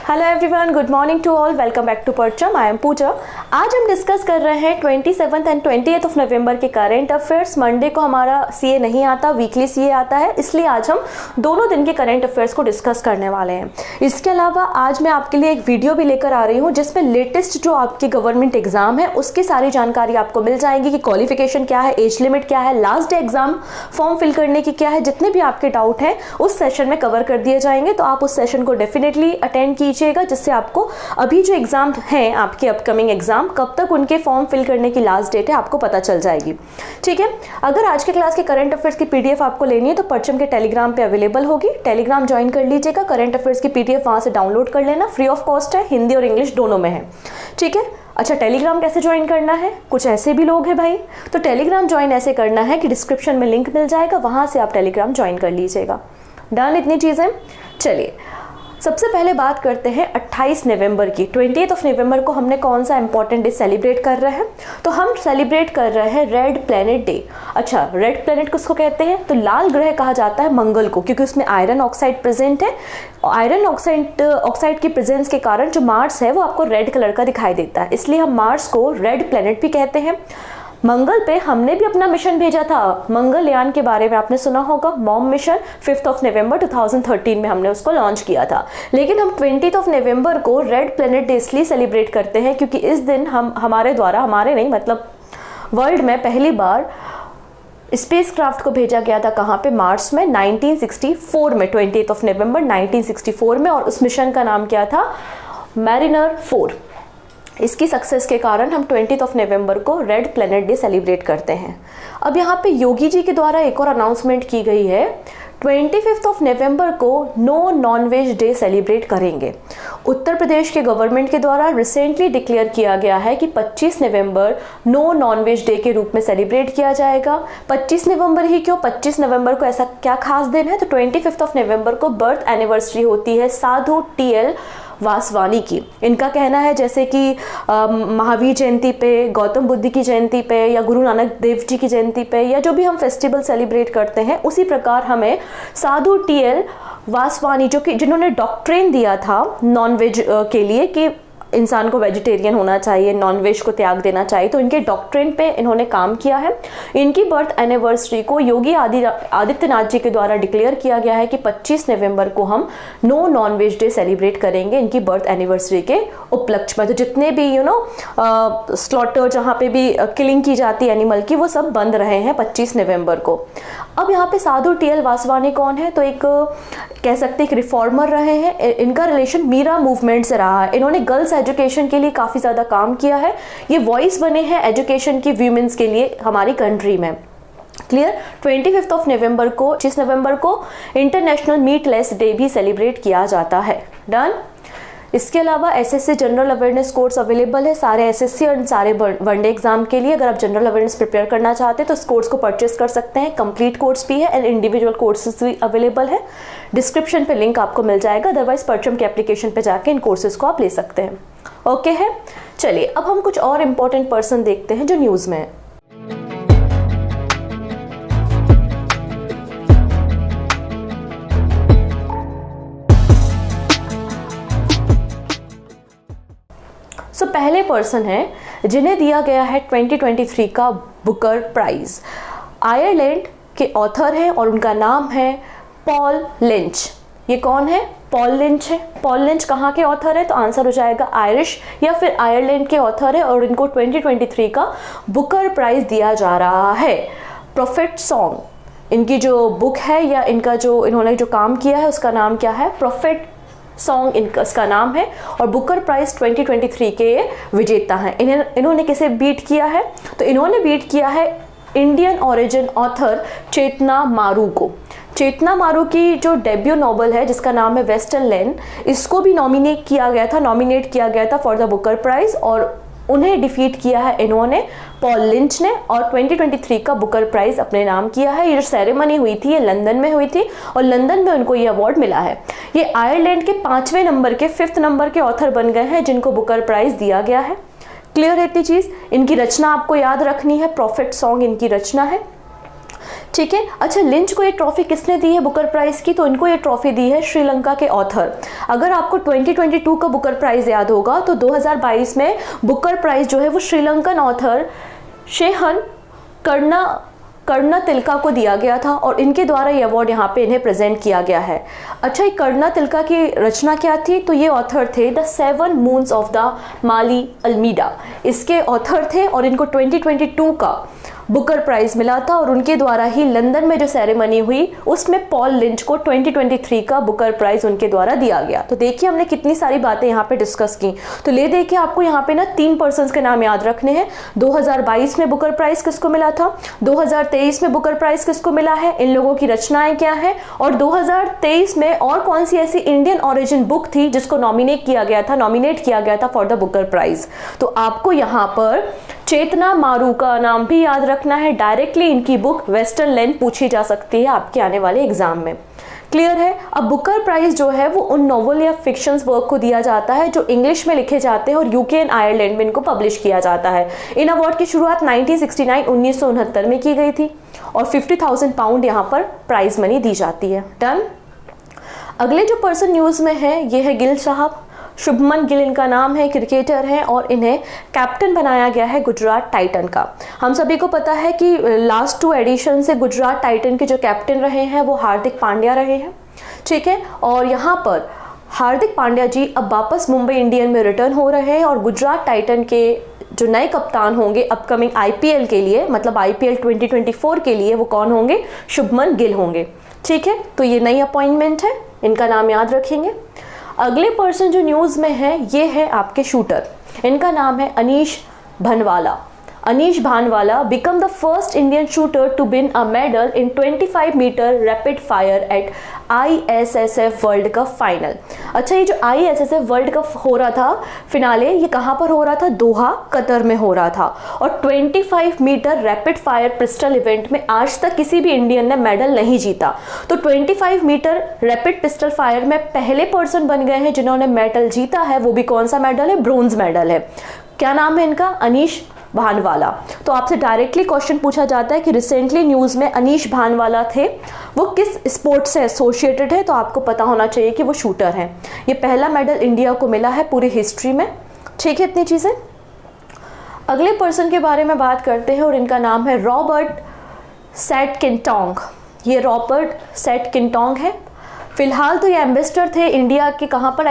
Hello everyone, good morning to all, welcome back to Parcham. I am Pooja. आज हम discuss कर रहे हैं 27 एंड 28 ऑफ नवंबर के करंट अफेयर्स। मंडे को हमारा सीए नहीं आता, वीकली सीए आता है, इसलिए आज हम दोनों दिन के करंट अफेयर्स को डिस्कस करने वाले हैं। इसके अलावा आज मैं आपके लिए एक वीडियो भी लेकर आ रही हूँ जिसमें लेटेस्ट जो आपकी गवर्नमेंट एग्जाम है उसकी सारी जानकारी आपको मिल जाएगी कि क्वालिफिकेशन क्या है, एज लिमिट क्या है, last day exam form fill करने की क्या है। जितने भी आपके डाउट हैं उस सेशन में कवर कर दिए जाएंगे, तो आप उस सेशन को डेफिनेटली अटेंड कीजिएगा, जिससे आपको अभी जो एग्जाम हैं आपके अपकमिंग एग्जाम कब तक उनके फॉर्म फिल करने की लास्ट डेट है आपको पता चल जाएगी। ठीक है, अगर आज के क्लास के करंट अफेयर्स की पीडीएफ आपको लेनी है तो परचम के टेलीग्राम पे अवेलेबल होगी। टेलीग्राम ज्वाइन कर लीजिएगा, करंट अफेयर्स की पीडीएफ वहां से डाउनलोड कर लेना, फ्री ऑफ कॉस्ट है, हिंदी और इंग्लिश दोनों में है। ठीक है, अच्छा टेलीग्राम कैसे ज्वाइन करना है? कुछ ऐसे भी लोग हैं भाई, तो टेलीग्राम ज्वाइन ऐसे करना है कि डिस्क्रिप्शन में लिंक मिल जाएगा, वहां से आप टेलीग्राम ज्वाइन कर लीजिएगा। डन इतनी चीजें। चलिए सबसे पहले बात करते हैं 28 नवंबर की। 28 ऑफ नवंबर को हमने कौन सा इंपॉर्टेंट डे सेलिब्रेट कर रहे हैं? तो हम सेलिब्रेट कर रहे हैं रेड प्लेनेट डे। अच्छा, रेड प्लेनेट किसको कहते हैं? तो लाल ग्रह कहा जाता है मंगल को, क्योंकि उसमें आयरन ऑक्साइड प्रेजेंट है। आयरन ऑक्साइड की प्रेजेंस के कारण जो मार्स है वो आपको रेड कलर का दिखाई देता है, इसलिए हम मार्स को रेड प्लेनेट भी कहते हैं। मंगल पे हमने भी अपना मिशन भेजा था, मंगलयान के बारे में आपने सुना होगा, मॉम मिशन। 5 ऑफ नवंबर 2013 में हमने उसको लॉन्च किया था। लेकिन हम 20 ऑफ नवंबर को रेड प्लेनेट डे इसलिए सेलिब्रेट करते हैं क्योंकि इस दिन हमारे वर्ल्ड में पहली बार स्पेस क्राफ्ट को भेजा गया था। कहाँ पे? मार्स में 1964 में, 28 ऑफ नवंबर 1964 में, और उस मिशन का नाम क्या था? मैरिनर 4। इसकी सक्सेस के कारण हम 20 ऑफ नवंबर को रेड प्लेनेट डे सेलिब्रेट करते हैं। अब यहाँ पे योगी जी के द्वारा एक और अनाउंसमेंट की गई है, 25 ऑफ नवंबर को नो नॉनवेज डे सेलिब्रेट करेंगे। उत्तर प्रदेश के गवर्नमेंट के द्वारा रिसेंटली डिक्लेयर किया गया है कि 25 नवंबर नो नॉनवेज डे के रूप में सेलिब्रेट किया जाएगा। 25 नवंबर ही क्यों? 25 नवंबर को ऐसा क्या खास दिन है? तो 25 ऑफ नवंबर को बर्थ एनिवर्सरी होती है साधु TL वासवानी की। इनका कहना है जैसे कि महावीर जयंती पे, गौतम बुद्ध की जयंती पे, या गुरु नानक देव जी की जयंती पे, या जो भी हम फेस्टिवल सेलिब्रेट करते हैं उसी प्रकार हमें साधु TL वासवानी, जो कि जिन्होंने डॉक्ट्रिन दिया था नॉनवेज के लिए कि इंसान को वेजिटेरियन होना चाहिए, नॉनवेज को त्याग देना चाहिए, तो इनके डॉक्ट्रिन पे इन्होंने काम किया है। इनकी बर्थ एनिवर्सरी को योगी आदित्यनाथ जी के द्वारा डिक्लेयर किया गया है कि 25 नवंबर को हम नो नॉनवेज डे सेलिब्रेट करेंगे इनकी बर्थ एनिवर्सरी के उपलक्ष्य में। तो जितने भी स्लॉटर, जहाँ पे भी किलिंग की जाती है एनिमल की, वो सब बंद रहे हैं 25 नवंबर को। अब यहाँ पे साधु TL वासवानी कौन है? तो एक कह सकते एक रिफॉर्मर रहे हैं। इनका रिलेशन मीरा मूवमेंट से रहा है। इन्होंने गर्ल्स एजुकेशन के लिए काफ़ी ज़्यादा काम किया है। ये वॉइस बने हैं एजुकेशन की वीमेंस के लिए हमारी कंट्री में। क्लियर? 25 ऑफ नवंबर को, 25 नवंबर को इंटरनेशनल मीटलेस डे भी सेलिब्रेट किया जाता है। डन। इसके अलावा SSC general awareness course available है सारे SSC और सारे वनडे एग्जाम के लिए। अगर आप जनरल अवेयरनेस प्रिपेयर करना चाहते हैं तो इस कोर्स को परचेस कर सकते हैं। कंप्लीट कोर्स भी है एंड इंडिविजुअल कोर्सेज भी अवेलेबल है। डिस्क्रिप्शन पे लिंक आपको मिल जाएगा, अदरवाइज परचम के एप्लीकेशन पे जाके इन कोर्सेज को आप ले सकते हैं। ओके है, चलिए अब हम कुछ और इम्पोर्टेंट पर्सन देखते हैं जो न्यूज़ में है। सो पहले पर्सन है जिन्हें दिया गया है 2023 का बुकर प्राइज। आयरलैंड के ऑथर हैं और उनका नाम है पॉल लिंच। ये कौन है? पॉल लिंच है। पॉल लिंच कहाँ के ऑथर है? तो आंसर हो जाएगा आयरिश या फिर आयरलैंड के ऑथर है, और इनको 2023 का बुकर प्राइज दिया जा रहा है। प्रोफेट सॉन्ग इनकी जो बुक है, या इनका जो इन्होंने जो काम किया है उसका नाम क्या है? प्रोफेट सॉन्ग इसका नाम है, और बुकर प्राइज 2023 के विजेता हैं। इन्होंने किसे बीट किया है? तो इन्होंने बीट किया है इंडियन ओरिजिन ऑथर चेतना मारू को। चेतना मारू की जो डेब्यू नॉवल है जिसका नाम है वेस्टर्न लैंड, इसको भी नॉमिनेट किया गया था फॉर द बुकर प्राइज, और उन्हें डिफीट किया है इन्होंने, पॉल लिंच ने, और 2023 का बुकर प्राइज अपने नाम किया है। ये जो सेरेमनी हुई थी ये लंदन में हुई थी, और लंदन में उनको ये अवार्ड मिला है। ये आयरलैंड के 5वें नंबर के 5th नंबर के ऑथर बन गए हैं जिनको बुकर प्राइज दिया गया है। क्लियर है इतनी चीज? इनकी रचना आपको याद रखनी है, प्रोफेट सॉन्ग इनकी रचना है। ठीक है। अच्छा, लिंच को ये ट्रॉफी किसने दी है बुकर प्राइज की? तो इनको ये ट्रॉफी दी है श्रीलंका के ऑथर। अगर आपको 2022 का बुकर प्राइज याद होगा तो 2022 में बुकर प्राइज जो है वो श्रीलंकन ऑथर शेहन कर्णतिलका को दिया गया था और इनके द्वारा ये अवार्ड यहाँ पे इन्हें प्रेजेंट किया गया है। अच्छा, ये कर्णतिलका की रचना क्या थी? तो ये ऑथर थे the 7 moons of the Mali Almeida, इसके ऑथर थे और इनको 2022 का बुकर प्राइज मिला था और उनके द्वारा ही लंदन में जो सेरेमनी हुई उसमें पॉल लिंच को 2023 का बुकर प्राइज उनके द्वारा दिया गया। तो देखिए हमने कितनी सारी बातें यहाँ पे डिस्कस की। तो ले देखिए आपको यहाँ पे ना 3 पर्सन्स के नाम याद रखने हैं। 2022 में बुकर प्राइज किसको मिला था, 2023 में बुकर प्राइज किसको मिला है, इन लोगों की रचनाएं क्या है, और 2023 में और कौन सी ऐसी इंडियन ओरिजिन बुक थी जिसको नॉमिनेट किया गया था फॉर द बुकर प्राइज। तो आपको यहाँ पर चेतना मारू का नाम भी याद रखना है। डायरेक्टली इनकी बुक वेस्टर्न लैंड पूछी जा सकती है आपके आने वाले एग्जाम में। क्लियर है? अब बुकर प्राइज जो है वो उन नॉवल या फिक्शंस वर्क को दिया जाता है जो इंग्लिश में लिखे जाते हैं और यूके एंड आयरलैंड में इनको पब्लिश किया जाता है। इन अवार्ड की शुरुआत 1969 में की गई थी और 50,000 पाउंड यहाँ पर प्राइज मनी दी जाती है। डन। अगले जो पर्सन न्यूज में है ये है गिल साहब। शुभमन गिल इनका नाम है, क्रिकेटर हैं और इन्हें कैप्टन बनाया गया है गुजरात टाइटन का। हम सभी को पता है कि लास्ट 2 एडिशन से गुजरात टाइटन के जो कैप्टन रहे हैं वो हार्दिक पांड्या रहे हैं। ठीक है, और यहाँ पर हार्दिक पांड्या जी अब वापस मुंबई इंडियन में रिटर्न हो रहे हैं और गुजरात टाइटन के जो नए कप्तान होंगे अपकमिंग IPL के लिए, मतलब IPL 2024 के लिए, वो कौन होंगे? शुभमन गिल होंगे। ठीक है, तो ये नई अपॉइंटमेंट है, इनका नाम याद रखेंगे। अगले पर्सन जो न्यूज़ में है ये है आपके शूटर, इनका नाम है Anish Bhanwala. Anish Bhanwala become the first Indian shooter to win a medal in 25 meter rapid fire at ISSF world cup final. अच्छा, ये जो ISSF वर्ल्ड कप हो रहा था फिनाले, ये कहाँ पर हो रहा था? दोहा, कतर में हो रहा था। और 25 meter rapid fire pistol event में आज तक किसी भी इंडियन ने मेडल नहीं जीता। तो 25 मीटर रैपिड पिस्टल फायर में पहले पर्सन बन गए हैं जिन्होंने मेडल जीता है। वो भी कौन सा मेडल है? ब्रोंज मेडल है। क्या नाम है इनका? अनीश भानवाला। तो आपसे डायरेक्टली क्वेश्चन पूछा जाता है कि रिसेंटली न्यूज़ में अनीश भानवाला थे, वो किस स्पोर्ट से एसोसिएटेड है? तो आपको पता होना चाहिए कि वो शूटर हैं। ये पहला मेडल इंडिया को मिला है पूरी हिस्ट्री में। ठीक है, इतनी चीज़ें। अगले पर्सन के बारे में बात करते हैं और इनका नाम है रॉबर्ट सेटकिंटोंग। ये रॉबर्ट सेटकिंटोंग है। फिलहाल तो ये एम्बेसडर थे इंडिया के, कहाँ पर?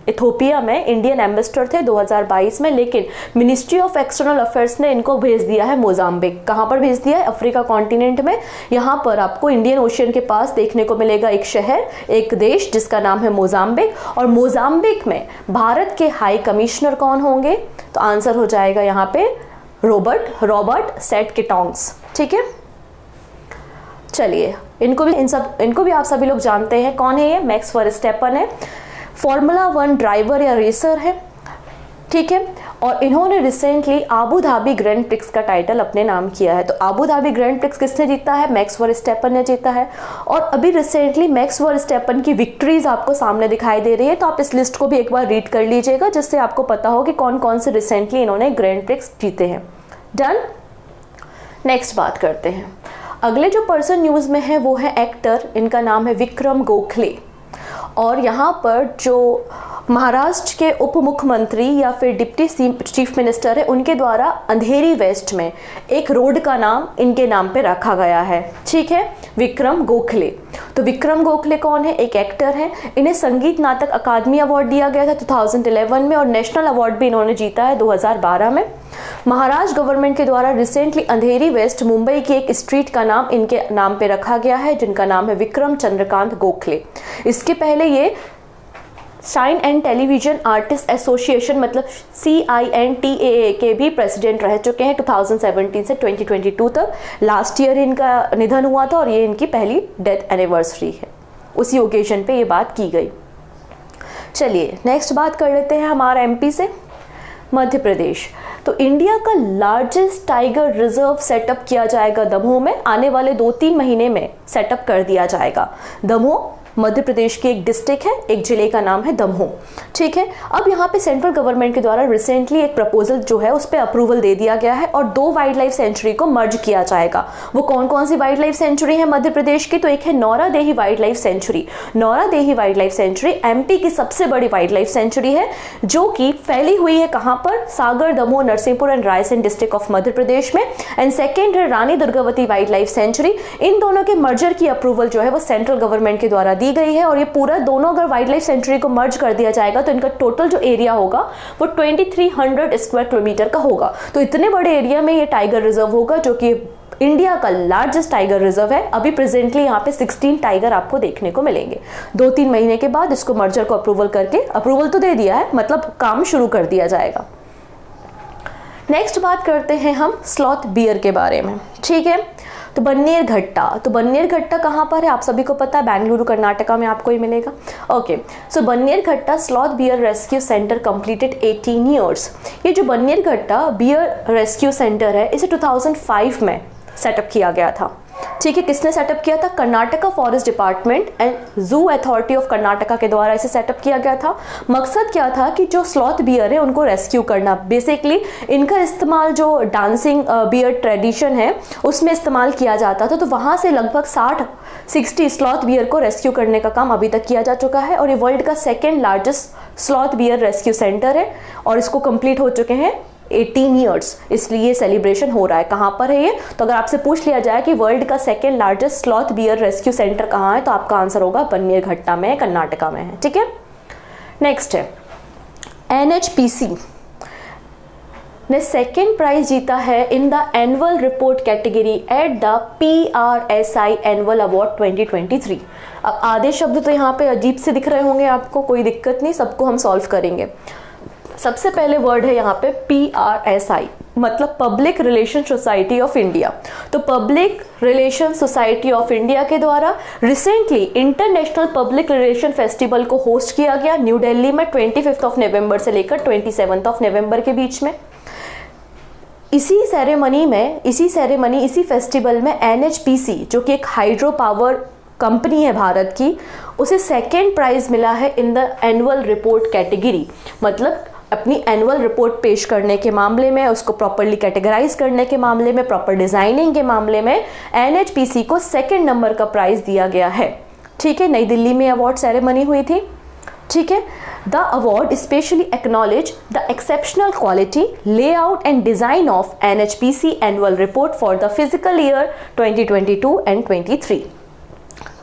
इथोपिया में इंडियन एम्बेसडर थे 2022 में, लेकिन मिनिस्ट्री ऑफ एक्सटर्नल अफेयर्स ने इनको भेज दिया है मोजाम्बिक। कहाँ पर भेज दिया है? अफ्रीका कॉन्टिनेंट में। यहाँ पर आपको इंडियन ओशियन के पास देखने को मिलेगा एक शहर, एक देश जिसका नाम है मोजाम्बिक। और मोजाम्बिक में भारत के हाई कमिश्नर कौन होंगे? तो आंसर हो जाएगा यहाँ पे रॉबर्ट सेटकिंटोंग। ठीक है, चलिए इनको भी आप सभी लोग जानते हैं। कौन है ये? मैक्स वर्स्टैपन है। फॉर्मूला 1 ड्राइवर या रेसर है। ठीक है, और इन्होंने recently Abu Dhabi grand prix का टाइटल अपने नाम किया है। तो आबू धाबी ग्रैंड प्रिक्स किसने जीता है? मैक्स वर्स्टैपन ने जीता है। और अभी रिसेंटली मैक्स वर्स्टैपन की विक्ट्रीज आपको सामने दिखाई दे रही है, तो आप इस लिस्ट को भी एक बार रीड कर लीजिएगा जिससे आपको पता हो कि कौन कौन से रिसेंटली इन्होंने ग्रैंड प्रिक्स जीते हैं। डन। नेक्स्ट बात करते हैं। अगले जो पर्सन न्यूज़ में है वो है एक्टर, इनका नाम है विक्रम गोखले। और यहाँ पर जो महाराष्ट्र के उप मुख्यमंत्री या फिर डिप्टी चीफ मिनिस्टर है उनके द्वारा अंधेरी वेस्ट में एक रोड का नाम इनके नाम पे रखा गया है। ठीक है, विक्रम गोखले। तो विक्रम गोखले कौन है? एक एक्टर है। इन्हें संगीत नाटक अकादमी अवार्ड दिया गया था 2011 में और नेशनल अवार्ड भी इन्होंने जीता है 2012 में। महाराष्ट्र गवर्नमेंट के द्वारा रिसेंटली अंधेरी वेस्ट मुंबई की एक स्ट्रीट का नाम इनके नाम पे रखा गया है जिनका नाम है विक्रम चंद्रकांत गोखले। इसके पहले ये cine and television artist association मतलब CINTAA के भी प्रेसिडेंट रह चुके हैं 2017 से 2022 तक। लास्ट ईयर इनका निधन हुआ था और ये इनकी पहली डेथ एनिवर्सरी है, उसी ओकेजन पे ये बात की गई। चलिए नेक्स्ट बात कर लेते हैं हमारा MP से, मध्य प्रदेश। तो इंडिया का लार्जेस्ट टाइगर रिजर्व सेटअप किया जाएगा दमोह में, आने वाले 2-3 महीने में सेटअप कर दिया जाएगा। दमोह मध्य प्रदेश की एक डिस्ट्रिक्ट है, एक जिले का नाम है दमोह। ठीक है, अब यहाँ पे सेंट्रल गवर्नमेंट के द्वारा रिसेंटली एक प्रपोजल जो है उस पर अप्रूवल दे दिया गया है और 2 वाइल्ड लाइफ सेंचुरी को मर्ज किया जाएगा। वो कौन कौन सी वाइल्ड लाइफ सेंचुरी है मध्य प्रदेश की? तो एक है Nauradehi wild life sanctuary. Nauradehi wild life sanctuary MP की सबसे बड़ी वाइल्ड लाइफ सेंचुरी है, जो कि फैली हुई है कहाँ पर? Sagar, Damoh, Narsinghpur and Raisen district of Madhya Pradesh में। एंड सेकेंड है Rani Durgavati wildlife sanctuary. इन दोनों के मर्जर की अप्रूवल जो है वो सेंट्रल गवर्नमेंट के द्वारा दी गई है और ये पूरा दोनों अगर वाइल्ड लाइफ सेंचुरी को मर्ज कर दिया जाएगा तो इनका टोटल जो एरिया होगा वो 2300 स्क्वायर किलोमीटर का होगा। तो इतने बड़े एरिया में ये टाइगर रिजर्व होगा, जो कि इंडिया का लार्जेस्ट टाइगर रिजर्व है। अभी प्रेजेंटली यहाँ पे 16 टाइगर आपको देखने को मिलेंगे। 2-3 महीने के बाद इसको मर्जर को अप्रूवल करके, अप्रूवल तो दे दिया है, मतलब काम शुरू कर दिया जाएगा। नेक्स्ट बात करते हैं हम स्लॉथ बियर के बारे में। ठीक है, तो बन्नेर घट्टा, तो बन्नेर घट्टा कहाँ पर है? आप सभी को पता है, बेंगलुरु कर्नाटका में आपको ही मिलेगा। Okay, so Bannerghatta sloth bear rescue centre completed 18 years. ये जो Bannerghatta bear rescue centre है, इसे 2005 में सेटअप किया गया था। ठीक है, किसने सेटअप किया था? Karnataka forest department and zoo authority of Karnataka के द्वारा इसे सेटअप किया गया था। मकसद क्या था कि जो स्लॉथ बियर है उनको रेस्क्यू करना। बेसिकली इनका इस्तेमाल जो डांसिंग बियर ट्रेडिशन है उसमें इस्तेमाल किया जाता था। तो वहाँ से लगभग 60 स्लॉथ बियर को रेस्क्यू करने का काम अभी तक किया जा चुका है और ये वर्ल्ड का 2nd largest sloth bear rescue centre है और इसको कंप्लीट हो चुके हैं 18 ईयर्स, इसलिए सेलिब्रेशन हो रहा है। कहाँ पर है ये? तो अगर आपसे पूछ लिया जाए कि वर्ल्ड का 2nd largest sloth bear rescue centre कहाँ है, तो आपका आंसर होगा बन्नेर घट्टा में, कर्नाटका में है। ठीक है, नेक्स्ट है NHPC ने 2nd प्राइज जीता है in the annual report category at the PRSI annual award 2023। अब आधे शब्द तो यहाँ पे अजीब से दिख रहे होंगे आपको, कोई दिक्कत नहीं, सबको हम सॉल्व करेंगे। सबसे पहले वर्ड है यहाँ पे PRSI, मतलब public relation society of India. तो public relation society of India के द्वारा recently international public relation festival को होस्ट किया गया न्यू दिल्ली में 25 नवंबर से लेकर 27 नवंबर के बीच में। इसी फेस्टिवल में NHPC, जो कि एक हाइड्रो पावर कंपनी है भारत की, उसे 2nd प्राइज मिला है in the annual report category. मतलब अपनी एनुअल रिपोर्ट पेश करने के मामले में, उसको प्रॉपर्ली कैटेगराइज करने के मामले में, प्रॉपर डिजाइनिंग के मामले में NHPC को 2nd नंबर का प्राइज दिया गया है। ठीक है, नई दिल्ली में अवार्ड सेरेमनी हुई थी। ठीक है, the award specially acknowledge the exceptional quality, layout and design of NHPC annual report for the physical year 2022 and 23।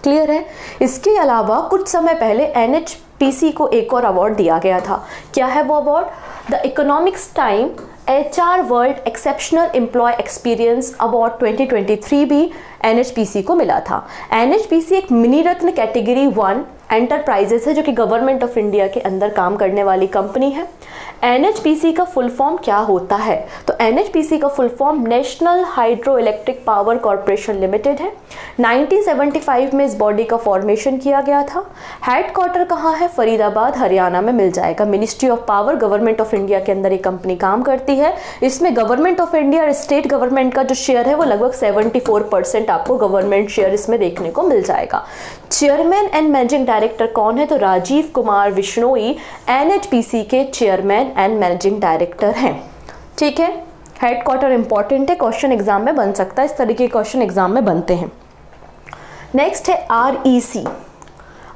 Clear है? इसके अलावा कुछ समय पहले NHPC को एक और अवार्ड दिया गया था। क्या है वो award? The economics time HR world exceptional employ experience award 2023 भी NHPC को मिला था। NHPC एक मिनी रत्न कैटेगरी 1 एंटरप्राइजेस है, जो कि गवर्नमेंट ऑफ इंडिया के अंदर काम करने वाली कंपनी है। NHPC का फुल फॉर्म क्या होता है? तो NHPC का full form national hydro electric power corporation limited है। 1975 में इस बॉडी का फॉर्मेशन किया गया था। हेडक्वार्टर कहाँ है? फरीदाबाद, हरियाणा में मिल जाएगा। Ministry of power, government of India के अंदर ये कंपनी काम करती है। इसमें गवर्नमेंट ऑफ इंडिया और स्टेट गवर्नमेंट का जो शेयर है वो लगभग 74% आपको गवर्नमेंट शेयर इसमें देखने को मिल जाएगा। चेयरमैन एंड मैनेजिंग डायरेक्टर कौन है? तो राजीव कुमार विश्नोई NHPC के चेयरमैन एंड मैनेजिंग डायरेक्टर हैं। ठीक है, हेडक्वार्टर इंपॉर्टेंट है, क्वेश्चन एग्जाम में बन सकता है, इस तरीके के क्वेश्चन एग्जाम में बनते हैं। नेक्स्ट है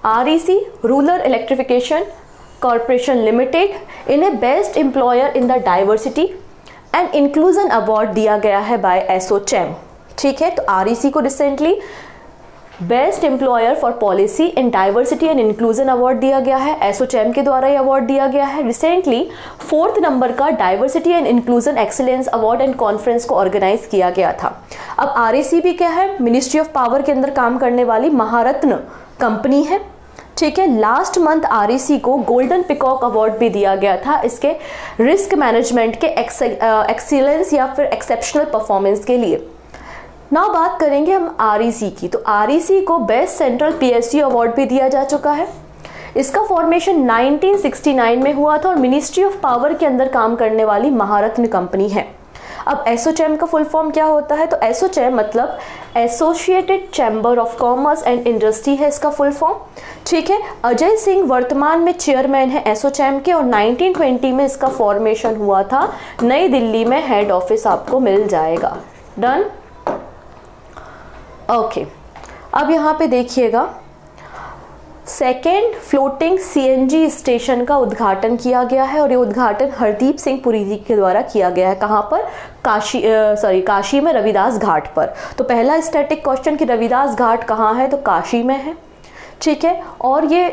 REC rural electrification corporation limited. इन्हें best employer in the diversity and inclusion award दिया गया है बाय एसोचैम। ठीक है, तो REC को recently best employer for policy in diversity and inclusion award दिया गया है। एसोचैम के द्वारा ये अवार्ड दिया गया है। रिसेंटली 4th नंबर का diversity and inclusion excellence award and conference को ऑर्गेनाइज किया गया था। अब REC भी क्या है? मिनिस्ट्री ऑफ पावर के अंदर काम करने वाली महारत्न कंपनी है। ठीक है, लास्ट मंथ REC को गोल्डन पिकॉक अवार्ड भी दिया गया था इसके रिस्क मैनेजमेंट के एक्सीलेंस या फिर एक्सेप्शनल परफॉर्मेंस के लिए। नाउ बात करेंगे हम REC की। तो REC को बेस्ट सेंट्रल PSU अवार्ड भी दिया जा चुका है। इसका फॉर्मेशन 1969 में हुआ था और मिनिस्ट्री ऑफ पावर के अंदर काम करने वाली महारत्न कंपनी है। अब एसोचैम का फुल फॉर्म क्या होता है? तो एसोचैम मतलब associated chamber of commerce and industry है इसका फुल फॉर्म। ठीक है, अजय सिंह वर्तमान में चेयरमैन है एसोचैम के और 1920 में इसका फॉर्मेशन हुआ था। नई दिल्ली में हेड ऑफिस आपको मिल जाएगा। डन। ओके, अब यहाँ पे देखिएगा, सेकेंड फ्लोटिंग सीएनजी स्टेशन का उद्घाटन किया गया है और ये उद्घाटन हरदीप सिंह पुरी जी के द्वारा किया गया है। कहाँ पर? काशी में रविदास घाट पर। तो पहला स्टैटिक क्वेश्चन कि रविदास घाट कहाँ है? तो काशी में है। ठीक है, और ये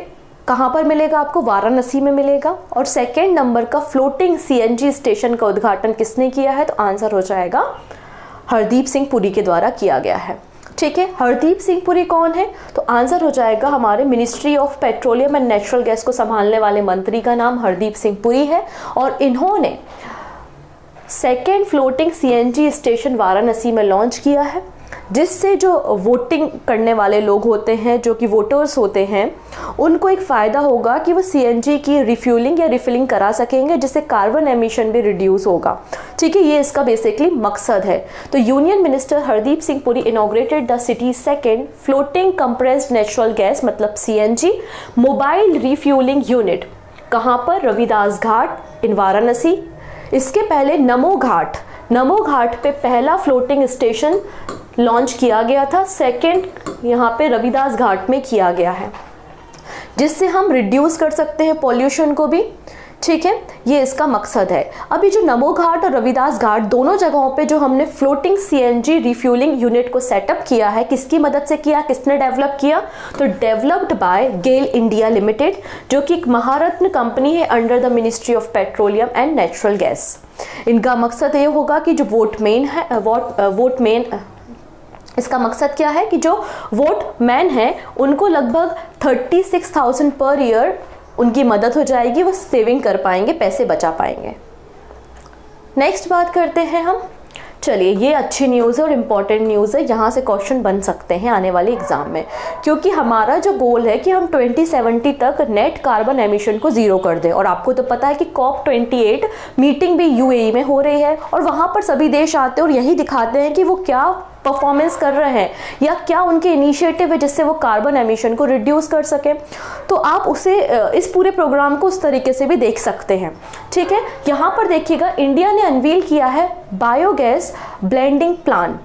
कहाँ पर मिलेगा आपको? वाराणसी में मिलेगा। और सेकेंड नंबर का फ्लोटिंग सीएनजी स्टेशन का उद्घाटन किसने किया है? तो आंसर हो जाएगा हरदीप सिंह पुरी के द्वारा किया गया है। ठीक है, हरदीप सिंह पुरी कौन है? तो आंसर हो जाएगा हमारे ministry of petroleum and natural gas को संभालने वाले मंत्री का नाम हरदीप सिंह पुरी है और इन्होंने second floating CNG station Varanasi में लॉन्च किया है, जिससे जो वोटिंग करने वाले लोग होते हैं, जो कि वोटर्स होते हैं, उनको एक फ़ायदा होगा कि वो सीएनजी की रिफ्यूलिंग या रिफिलिंग करा सकेंगे, जिससे कार्बन एमिशन भी रिड्यूस होगा। ठीक है, ये इसका बेसिकली मकसद है। तो union minister Hardeep Singh Puri inaugurated the city second floating compressed natural gas मतलब सीएनजी मोबाइल रिफ्यूलिंग यूनिट। कहाँ पर? रविदास घाट इन वाराणसी। इसके पहले नमो घाट पे पहला फ्लोटिंग स्टेशन लॉन्च किया गया था, सेकेंड यहाँ पे रविदास घाट में किया गया है, जिससे हम रिड्यूस कर सकते हैं पॉल्यूशन को भी। ठीक है, ये इसका मकसद है। अभी जो नमो घाट और रविदास घाट दोनों जगहों पे जो हमने फ्लोटिंग सीएनजी रिफ्यूलिंग यूनिट को सेटअप किया है, किसकी मदद से किया, किसने डेवलप किया? तो developed by GAIL India limited, जो कि एक महारत्न कंपनी है under the ministry of petroleum and natural gas. इनका मकसद ये होगा कि जो इसका मकसद क्या है कि जो वोट मैन है उनको लगभग 36,000 पर ईयर उनकी मदद हो जाएगी, वो सेविंग कर पाएंगे, पैसे बचा पाएंगे। नेक्स्ट बात करते हैं हम। चलिए, ये अच्छी न्यूज़ है और इम्पॉर्टेंट न्यूज़ है, यहाँ से क्वेश्चन बन सकते हैं आने वाले एग्जाम में, क्योंकि हमारा जो गोल है कि हम 2070 तक नेट कार्बन एमिशन को ज़ीरो कर दें। और आपको तो पता है कि COP28 मीटिंग भी यूएई में हो रही है और वहाँ पर सभी देश आते हैं और यही दिखाते हैं कि वो क्या परफॉर्मेंस कर रहे हैं या क्या उनके इनिशिएटिव है जिससे वो कार्बन एमिशन को रिड्यूस कर सके। तो आप उसे इस पूरे प्रोग्राम को उस तरीके से भी देख सकते हैं। ठीक है, यहाँ पर देखिएगा, इंडिया ने अनवील किया है biogas blending plan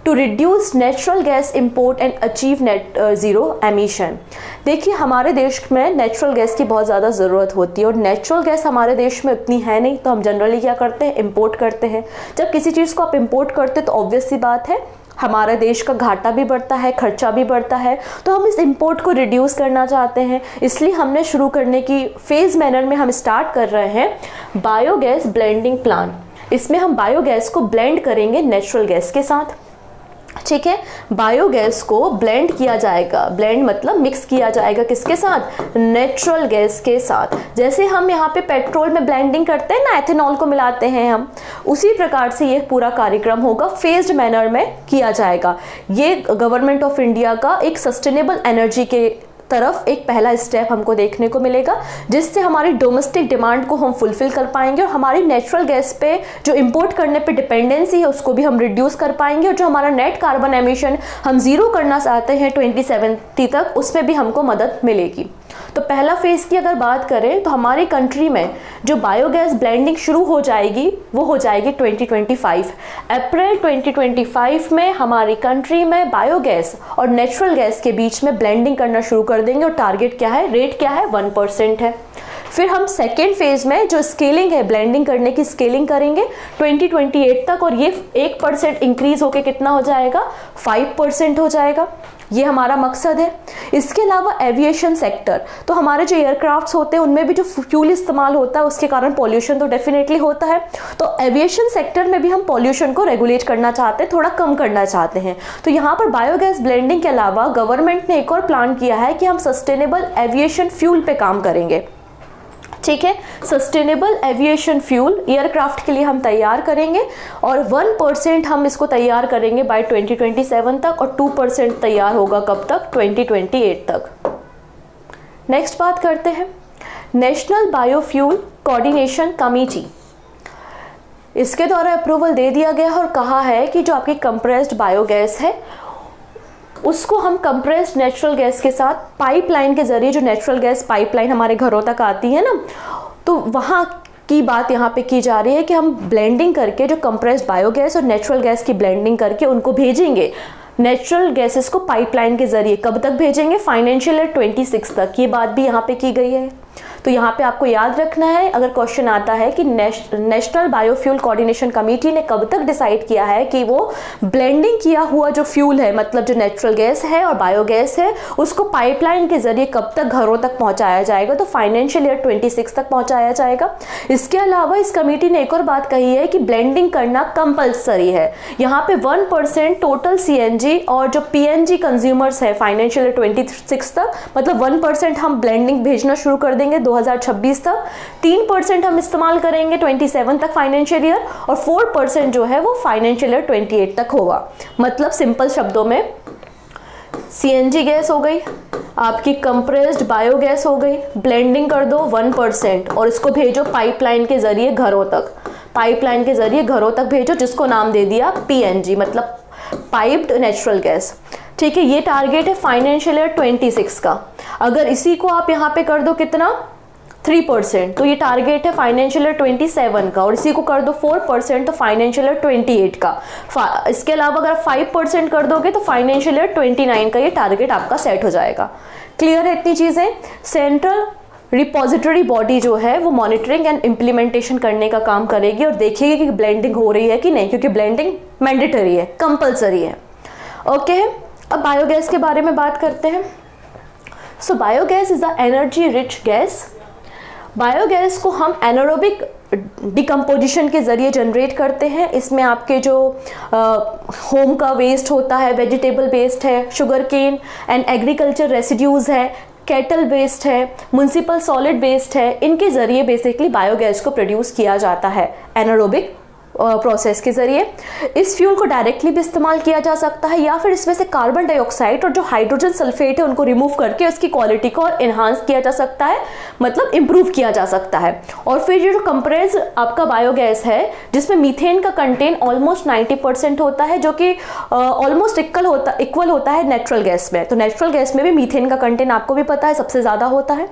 to reduce natural gas import and achieve net zero emission. देखिए, हमारे देश में नेचुरल गैस की बहुत ज़्यादा ज़रूरत होती है और नेचुरल गैस हमारे देश में उतनी है नहीं, तो हम जनरली क्या करते हैं? इंपोर्ट करते हैं। जब किसी चीज़ को आप इंपोर्ट करते हैं तो ऑब्वियस सी बात है हमारे देश का घाटा भी बढ़ता है, खर्चा भी बढ़ता है। तो हम इस इंपोर्ट को रिड्यूस करना चाहते हैं, इसलिए हमने शुरू करने की फेज़ मैनर में हम स्टार्ट कर रहे हैं बायोगैस ब्लेंडिंग प्लान। इसमें हम बायोगैस को ब्लेंड करेंगे नेचुरल गैस के साथ। ठीक है, बायोगैस को ब्लेंड किया जाएगा, ब्लेंड मतलब मिक्स किया जाएगा किसके साथ? नेचुरल गैस के साथ। जैसे हम यहाँ पे पेट्रोल में ब्लेंडिंग करते हैं ना, एथेनॉल को मिलाते हैं हम, उसी प्रकार से ये पूरा कार्यक्रम होगा, फेज्ड मैनर में किया जाएगा। ये गवर्नमेंट ऑफ इंडिया का एक सस्टेनेबल एनर्जी के तरफ एक पहला स्टेप हमको देखने को मिलेगा, जिससे हमारी डोमेस्टिक डिमांड को हम फुलफिल कर पाएंगे और हमारी नेचुरल गैस पे जो इंपोर्ट करने पे डिपेंडेंसी है उसको भी हम रिड्यूस कर पाएंगे और जो हमारा नेट कार्बन एमिशन हम ज़ीरो करना चाहते हैं 2070 तक, उसमें भी हमको मदद मिलेगी। तो पहला फेज़ की अगर बात करें तो हमारी कंट्री में जो बायोगैस ब्लेंडिंग शुरू हो जाएगी वो हो जाएगी 2025 अप्रैल 2025 में हमारी कंट्री में बायोगैस और नेचुरल गैस के बीच में ब्लेंडिंग करना शुरू कर देंगे और टारगेट क्या है, रेट क्या है, 1% है। फिर हम सेकेंड फेज में जो स्केलिंग है, ब्लेंडिंग करने की स्केलिंग करेंगे 2028 तक और ये 1% इंक्रीज होके कितना हो जाएगा, 5% हो जाएगा। ये हमारा मकसद है। इसके अलावा एविएशन सेक्टर, तो हमारे जो एयरक्राफ्ट्स होते हैं उनमें भी जो फ्यूल इस्तेमाल होता है उसके कारण पॉल्यूशन तो डेफिनेटली होता है। तो एविएशन सेक्टर में भी हम पॉल्यूशन को रेगुलेट करना चाहते हैं, थोड़ा कम करना चाहते हैं। तो यहाँ पर बायोगैस ब्लेंडिंग के अलावा गवर्नमेंट ने एक और प्लान किया है कि हम सस्टेनेबल एविएशन फ्यूल पे काम करेंगे। ठीक है, सस्टेनेबल एविएशन फ्यूल एयरक्राफ्ट के लिए हम तैयार करेंगे और 1% हम इसको तैयार करेंगे बाय 2027 तक और 2% तैयार होगा कब तक, 2028 तक। नेक्स्ट बात करते हैं नेशनल बायोफ्यूल कोऑर्डिनेशन कमेटी। इसके द्वारा अप्रूवल दे दिया गया है और कहा है कि जो आपकी कंप्रेस्ड बायोगैस है उसको हम कंप्रेस्ड नेचुरल गैस के साथ पाइपलाइन के जरिए, जो नेचुरल गैस पाइपलाइन हमारे घरों तक आती है ना, तो वहाँ की बात यहाँ पे की जा रही है कि हम ब्लेंडिंग करके जो कंप्रेस्ड बायोगैस और नेचुरल गैस की ब्लेंडिंग करके उनको भेजेंगे नेचुरल गैसेस को पाइपलाइन के जरिए। कब तक भेजेंगे? फाइनेंशियल ईयर 26 तक। ये बात भी यहाँ पे की गई है। तो यहाँ पे आपको याद रखना है, अगर क्वेश्चन आता है कि नेशनल बायोफ्यूल कोऑर्डिनेशन कमेटी ने कब तक डिसाइड किया है कि वो ब्लेंडिंग किया हुआ जो फ्यूल है, मतलब जो नेचुरल गैस है और बायोगैस है, उसको पाइपलाइन के जरिए कब तक घरों तक पहुंचाया जाएगा? तो फाइनेंशियल ईयर 26 तक पहुंचाया जाएगा। इसके अलावा इस कमेटी ने एक और बात कही है कि ब्लेंडिंग करना कंपल्सरी है। यहाँ पे 1% टोटल CNG और जो PNG कंज्यूमर्स है फाइनेंशियल ईयर 26 तक, मतलब 1% हम ब्लेंडिंग भेजना शुरू कर देंगे 2026 तक, 3% हम इस्तेमाल करेंगे 27 तक फाइनेंशियल ईयर, और 4% जो है वो फाइनेंशियल ईयर 28 तक होगा। मतलब सिंपल शब्दों में CNG गैस हो गई, आपकी कंप्रेस्ड बायोगैस हो गई, ब्लेंडिंग कर दो 1% और इसको भेजो पाइपलाइन के जरिए घरों तक, पाइपलाइन के जरिए घरों तक भेजो, जिसको नाम दे दिया PNG, मतलब पाइप्ड नेचुरल गैस। ठीक है, ये टारगेट है फाइनेंशियल ईयर 26 का। अगर इसी को आप यहाँ पे कर दो कितना 3%, तो ये टारगेट है फाइनेंशियल ईयर 27 का, और इसी को कर दो 4% तो फाइनेंशियल ईयर 28 का। इसके अलावा अगर 5% कर दोगे तो फाइनेंशियल ईयर 29 का ये टारगेट आपका सेट हो जाएगा। क्लियर है इतनी चीजें? सेंट्रल रिपोजिटरी बॉडी जो है वो मॉनिटरिंग एंड इम्प्लीमेंटेशन करने का काम करेगी और देखेगी कि ब्लेंडिंग हो रही है कि नहीं, क्योंकि ब्लेंडिंग मैंडेटरी है, कंपल्सरी है। ओके, अब बायोगैस के बारे में बात करते हैं। So biogas is the energy rich gas. Biogas को हम एनारोबिक डिकम्पोजिशन के ज़रिए जनरेट करते हैं। इसमें आपके जो होम का वेस्ट होता है, वेजिटेबल वेस्ट है, sugar cane and agriculture residues है, कैटल वेस्ट है, म्युनिसिपल सॉलिड वेस्ट है, इनके ज़रिए बेसिकली बायोगैस को प्रोड्यूस किया जाता है एनारोबिक प्रोसेस के जरिए। इस फ्यूल को डायरेक्टली भी इस्तेमाल किया जा सकता है, या फिर इसमें से कार्बन डाइऑक्साइड और जो हाइड्रोजन सल्फेट है उनको रिमूव करके उसकी क्वालिटी को और इन्हांस किया जा सकता है, मतलब इम्प्रूव किया जा सकता है। और फिर ये जो कंप्रेस आपका बायोगैस है जिसमें मीथेन का कंटेंट ऑलमोस्ट 90% होता है, जो कि ऑलमोस्ट इक्वल होता है नेचुरल गैस में। तो नेचुरल गैस में भी मीथेन का कंटेंट आपको भी पता है सबसे ज़्यादा होता है।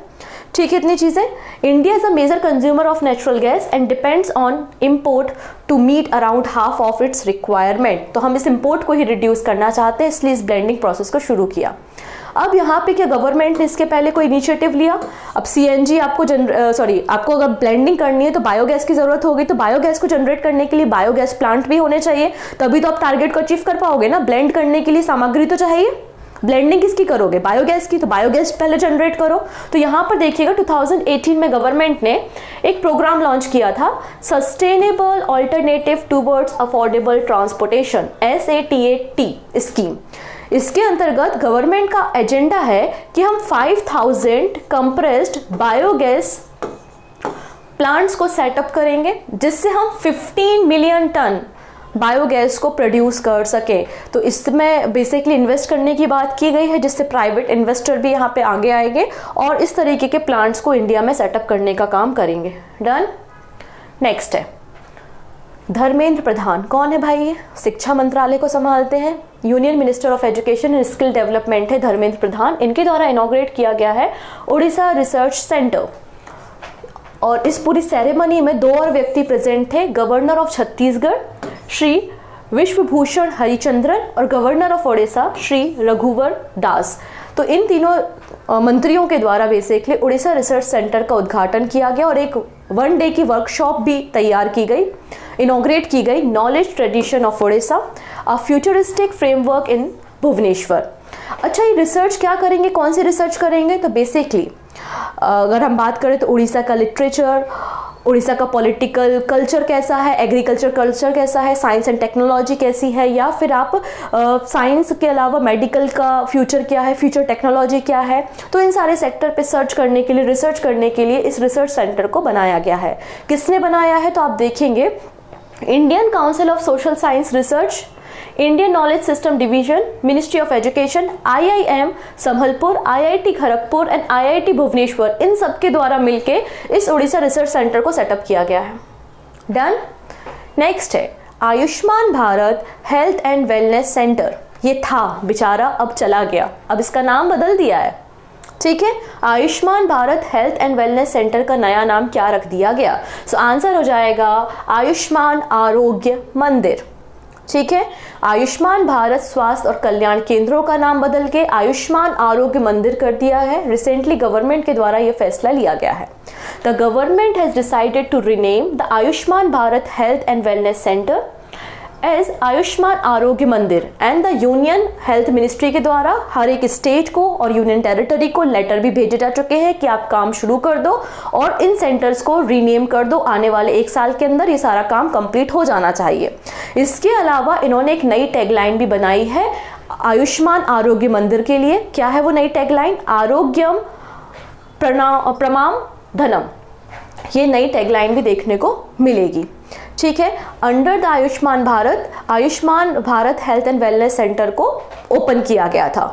ठीक है, इतनी चीज़ें। India is a major consumer of natural gas and depends on import to meet around half of its requirement. तो हम इस इम्पोर्ट को ही रिड्यूस करना चाहते हैं, इसलिए इस ब्लेंडिंग प्रोसेस को शुरू किया। अब यहाँ पे क्या गवर्नमेंट ने इसके पहले कोई इनिशिएटिव लिया? अब CNG आपको अगर ब्लेंडिंग करनी है तो बायोगैस की जरूरत होगी, तो बायोगैस को जनरेट करने के लिए बायोगैस प्लांट भी होने चाहिए, तभी तो आप टारगेट को अचीव कर पाओगे ना। ब्लेंड करने के लिए सामग्री तो चाहिए। ब्लेंडिंग किसकी करोगे? बायोगैस की। तो बायोगैस पहले जनरेट करो। तो यहाँ पर देखिएगा 2018 में गवर्नमेंट ने एक प्रोग्राम लॉन्च किया था, sustainable alternative towards affordable transportation, SATAT scheme. इसके अंतर्गत गवर्नमेंट का एजेंडा है कि हम 5000 कंप्रेस्ड बायोगैस प्लांट्स को सेटअप करेंगे, जिससे हम 15 मिलियन टन बायोगैस को प्रोड्यूस कर सके। तो इसमें बेसिकली इन्वेस्ट करने की बात की गई है, जिससे प्राइवेट इन्वेस्टर भी यहाँ पे आगे आएंगे और इस तरीके के प्लांट्स को इंडिया में सेटअप करने का काम करेंगे। डन। नेक्स्ट है धर्मेंद्र प्रधान। कौन है भाई ये? शिक्षा मंत्रालय को संभालते हैं, union minister of education and skill development है धर्मेंद्र प्रधान। इनके द्वारा इनॉग्रेट किया गया है उड़ीसा रिसर्च सेंटर। और इस पूरी सेरेमनी में 2 और व्यक्ति प्रेजेंट थे, गवर्नर ऑफ छत्तीसगढ़ श्री विश्वभूषण हरिचंद्रन और गवर्नर ऑफ ओडिशा श्री रघुवर दास। तो इन तीनों मंत्रियों के द्वारा बेसिकली उड़ीसा रिसर्च सेंटर का उद्घाटन किया गया और एक 1 डे की वर्कशॉप भी तैयार की गई, इनॉग्रेट की गई, knowledge tradition of Odisha, a futuristic framework in Bhubaneswar. अच्छा, ये रिसर्च क्या करेंगे, कौन सी रिसर्च करेंगे? तो बेसिकली अगर हम बात करें तो उड़ीसा का लिटरेचर, उड़ीसा का पॉलिटिकल कल्चर कैसा है, एग्रीकल्चर कल्चर कैसा है, साइंस एंड टेक्नोलॉजी कैसी है, या फिर आप साइंस के अलावा मेडिकल का फ्यूचर क्या है, फ्यूचर टेक्नोलॉजी क्या है। तो इन सारे सेक्टर पे सर्च करने के लिए, रिसर्च करने के लिए इस रिसर्च सेंटर को बनाया गया है। किसने बनाया है? तो आप देखेंगे Indian council of social science research, Indian knowledge system division, ministry of education, IIM Sambalpur, IIT Kharagpur and IIT Bhubaneswar, इन सब के द्वारा मिलके इस उड़ीसा रिसर्च सेंटर को सेटअप किया गया है। डन। नेक्स्ट है Ayushman Bharat health and wellness centre. ये था बेचारा, अब चला गया, अब इसका नाम बदल दिया है। ठीक है, Ayushman Bharat health and wellness centre का नया नाम क्या रख दिया गया? सो आंसर हो जाएगा आयुष्मान आरोग्य मंदिर। ठीक है, आयुष्मान भारत स्वास्थ्य और कल्याण केंद्रों का नाम बदल के आयुष्मान आरोग्य मंदिर कर दिया है। रिसेंटली गवर्नमेंट के द्वारा यह फैसला लिया गया है। The government has decided to rename the Ayushman Bharat health and wellness centre as Ayushman Arogya Mandir and the union health ministry के द्वारा हर एक स्टेट को और यूनियन टेरिटरी को लेटर भी भेजे जा चुके हैं कि आप काम शुरू कर दो और इन सेंटर्स को रीनेम कर दो। आने वाले 1 साल के अंदर ये सारा काम कंप्लीट हो जाना चाहिए। इसके अलावा इन्होंने एक नई टैगलाइन भी बनाई है आयुष्मान आरोग्य मंदिर के लिए। क्या है वो नई टैगलाइन? आरोग्यम प्रमाम धनम। ये नई टैगलाइन भी देखने को मिलेगी। ठीक है, under the Ayushman Bharat health and wellness centre को ओपन किया गया था।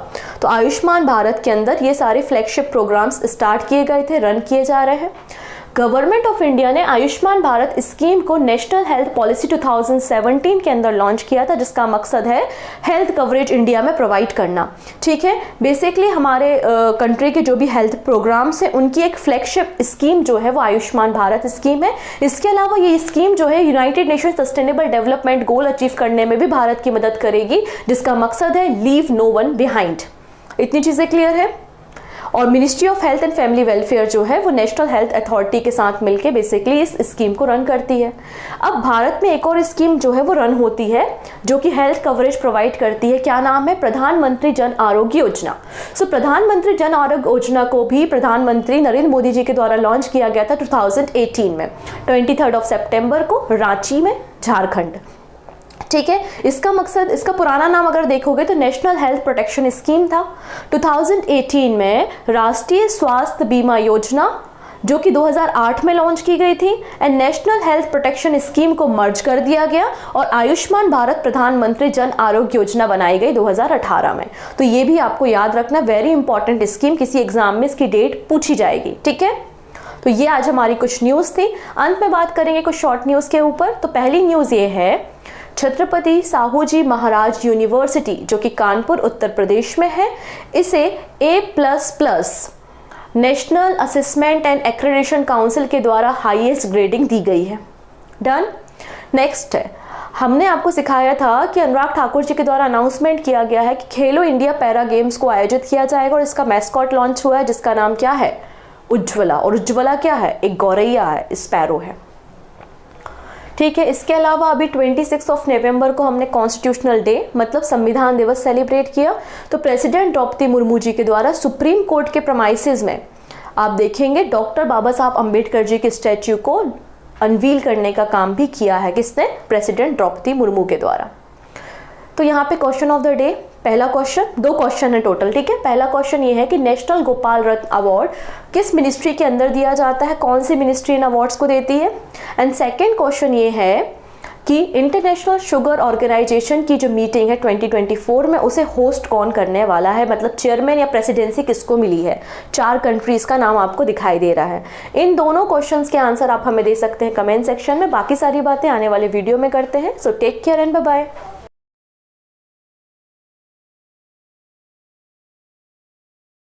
तो आयुष्मान भारत के अंदर ये सारे फ्लैगशिप प्रोग्राम्स स्टार्ट किए गए थे, रन किए जा रहे हैं। गवर्नमेंट ऑफ इंडिया ने आयुष्मान भारत स्कीम को नेशनल हेल्थ पॉलिसी 2017 के अंदर लॉन्च किया था, जिसका मकसद है हेल्थ कवरेज इंडिया में प्रोवाइड करना। ठीक है, बेसिकली हमारे कंट्री के जो भी हेल्थ प्रोग्राम्स हैं उनकी एक फ्लैगशिप स्कीम जो है वो आयुष्मान भारत स्कीम है। इसके अलावा ये स्कीम जो है United nation sustainable development goal achieve करने में भी भारत की मदद करेगी, जिसका मकसद है लीव नो वन बिहाइंड। इतनी चीज़ें क्लियर है। और ministry of health and family welfare जो है वो नेशनल हेल्थ अथॉरिटी के साथ मिलकर बेसिकली इस स्कीम को रन करती है। अब भारत में एक और स्कीम जो है वो रन होती है जो कि हेल्थ कवरेज प्रोवाइड करती है। क्या नाम है? प्रधानमंत्री जन आरोग्य योजना। सो प्रधानमंत्री जन आरोग्य योजना को भी प्रधानमंत्री नरेंद्र मोदी जी के द्वारा लॉन्च किया गया था 2018 में 23 सितंबर को रांची में, झारखंड। ठीक है, इसका मकसद, इसका पुराना नाम अगर देखोगे तो नेशनल हेल्थ प्रोटेक्शन स्कीम था। 2018 में राष्ट्रीय स्वास्थ्य बीमा योजना जो कि 2008 में लॉन्च की गई थी and national health protection scheme को मर्ज कर दिया गया और आयुष्मान भारत प्रधानमंत्री जन आरोग्य योजना बनाई गई 2018 में। तो ये भी आपको याद रखना, वेरी इंपॉर्टेंट स्कीम, किसी एग्जाम में इसकी डेट पूछी जाएगी। ठीक है, तो ये आज हमारी कुछ न्यूज़ थी। अंत में बात करेंगे कुछ शॉर्ट न्यूज़ के ऊपर। तो पहली न्यूज़ ये है, छत्रपति साहू जी महाराज यूनिवर्सिटी जो कि कानपुर उत्तर प्रदेश में है, इसे A++ national assessment and accreditation council के द्वारा हाईएस्ट ग्रेडिंग दी गई है। डन। नेक्स्ट है, हमने आपको सिखाया था कि अनुराग ठाकुर जी के द्वारा अनाउंसमेंट किया गया है कि खेलो इंडिया पैरा गेम्स को आयोजित किया जाएगा और इसका मैस्कॉट लॉन्च हुआ है जिसका नाम क्या है? उज्ज्वला। और उज्ज्वला क्या है? एक गौरैया है, स्पैरो है। ठीक है, इसके अलावा अभी 26 नवंबर को हमने कॉन्स्टिट्यूशनल डे मतलब संविधान दिवस सेलिब्रेट किया। तो प्रेसिडेंट द्रौपदी मुर्मू जी के द्वारा सुप्रीम कोर्ट के प्रमाइसेस में आप देखेंगे डॉक्टर बाबा साहब अम्बेडकर जी के स्टैच्यू को अनवील करने का काम भी किया है। किसने? प्रेसिडेंट द्रौपदी मुर्मू के द्वारा। तो यहाँ पे क्वेश्चन ऑफ द डे, पहला क्वेश्चन, 2 क्वेश्चन है टोटल। ठीक है, पहला क्वेश्चन ये है कि नेशनल गोपाल रत्न अवार्ड किस मिनिस्ट्री के अंदर दिया जाता है, कौन सी मिनिस्ट्री इन अवार्ड्स को देती है। एंड सेकंड क्वेश्चन ये है कि इंटरनेशनल शुगर ऑर्गेनाइजेशन की जो मीटिंग है 2024 में उसे होस्ट कौन करने वाला है, मतलब चेयरमैन या प्रेसिडेंसी किसको मिली है। 4 कंट्रीज का नाम आपको दिखाई दे रहा है। इन दोनों क्वेश्चंस के आंसर आप हमें दे सकते हैं कमेंट सेक्शन में। बाकी सारी बातें आने वाले वीडियो में करते हैं। So take care and bye bye.